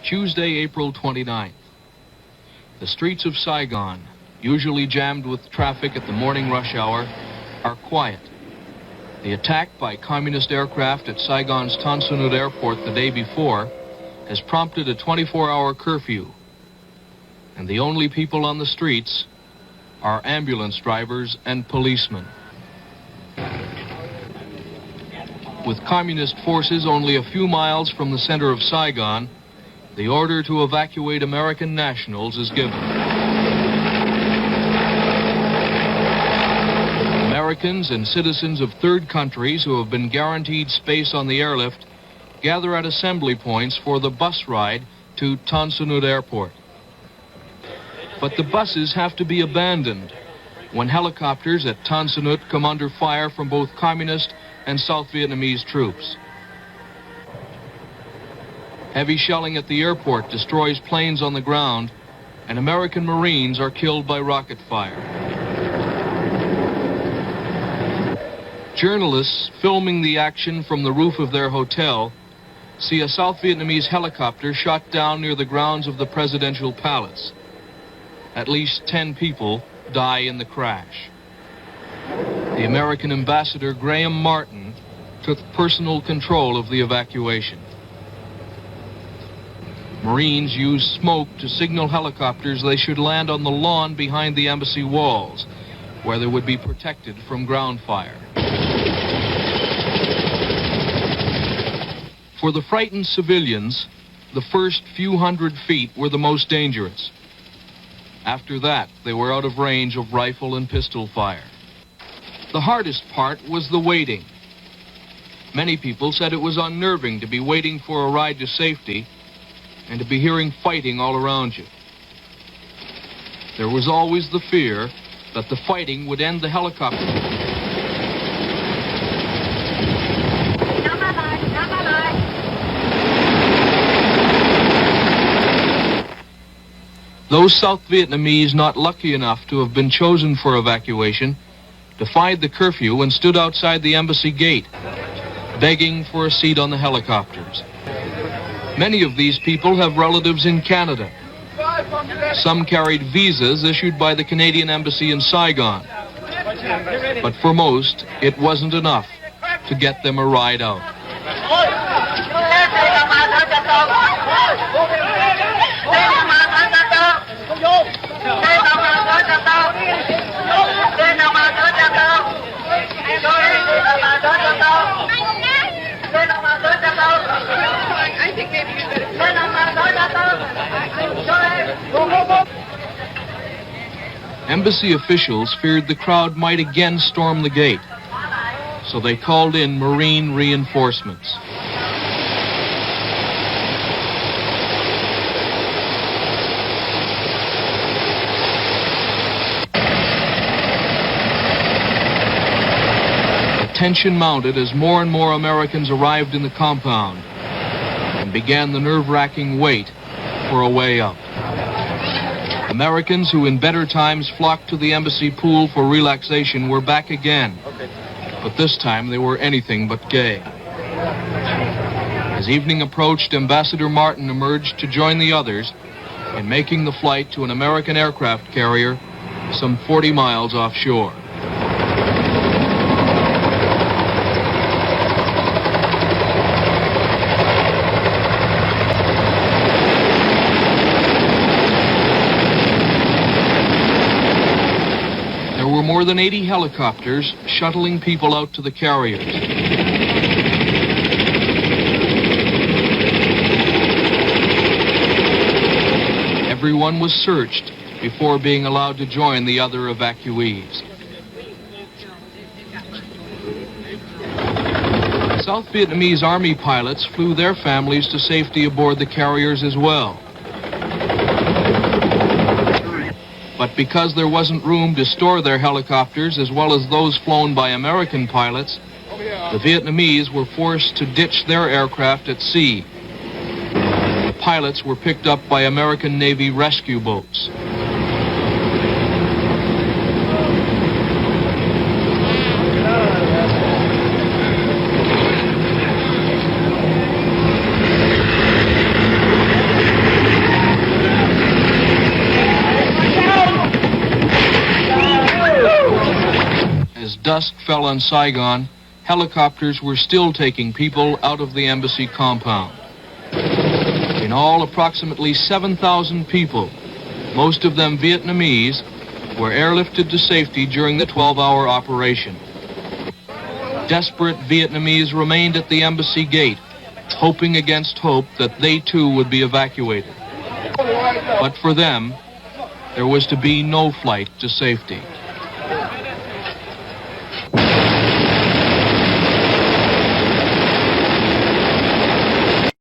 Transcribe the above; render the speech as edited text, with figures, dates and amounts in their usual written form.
Tuesday, April 29th. The streets of Saigon, usually jammed with traffic at the morning rush hour, are quiet. The attack by communist aircraft at Saigon's Tan Son Nhut Airport the day before has prompted a 24-hour curfew. And the only people on the streets are ambulance drivers and policemen. With communist forces only a few miles from the center of Saigon, the order to evacuate American nationals is given. Americans and citizens of third countries who have been guaranteed space on the airlift gather at assembly points for the bus ride to Tan Son Nhut Airport. But the buses have to be abandoned when helicopters at Tan Son Nhut come under fire from both communist and South Vietnamese troops. Heavy shelling at the airport destroys planes on the ground, and American Marines are killed by rocket fire. Journalists filming the action from the roof of their hotel see a South Vietnamese helicopter shot down near the grounds of the presidential palace. At least 10 people die in the crash. The American ambassador, Graham Martin, took personal control of the evacuation. Marines used smoke to signal helicopters they should land on the lawn behind the embassy walls, where they would be protected from ground fire. For the frightened civilians, the first few hundred feet were the most dangerous. After that, they were out of range of rifle and pistol fire. The hardest part was the waiting. Many people said it was unnerving to be waiting for a ride to safety and to be hearing fighting all around you. There was always the fear that the fighting would end the helicopter. Those South Vietnamese not lucky enough to have been chosen for evacuation defied the curfew and stood outside the embassy gate, begging for a seat on the helicopters. Many of these people have relatives in Canada. Some carried visas issued by the Canadian Embassy in Saigon. But for most, it wasn't enough to get them a ride out. Embassy officials feared the crowd might again storm the gate, so they called in Marine reinforcements. The tension mounted as more and more Americans arrived in the compound and began the nerve-wracking wait for a way out. Americans who in better times flocked to the embassy pool for relaxation were back again. But this time they were anything but gay. As evening approached, Ambassador Martin emerged to join the others in making the flight to an American aircraft carrier some 40 miles offshore. More than 80 helicopters shuttling people out to the carriers. Everyone was searched before being allowed to join the other evacuees. South Vietnamese Army pilots flew their families to safety aboard the carriers as well. But because there wasn't room to store their helicopters as well as those flown by American pilots, the Vietnamese were forced to ditch their aircraft at sea. The pilots were picked up by American Navy rescue boats. dusk fell on Saigon, helicopters were still taking people out of the embassy compound. In all, approximately 7,000 people, most of them Vietnamese, were airlifted to safety during the 12-hour operation. Desperate Vietnamese remained at the embassy gate, hoping against hope that they too would be evacuated. But for them, there was to be no flight to safety.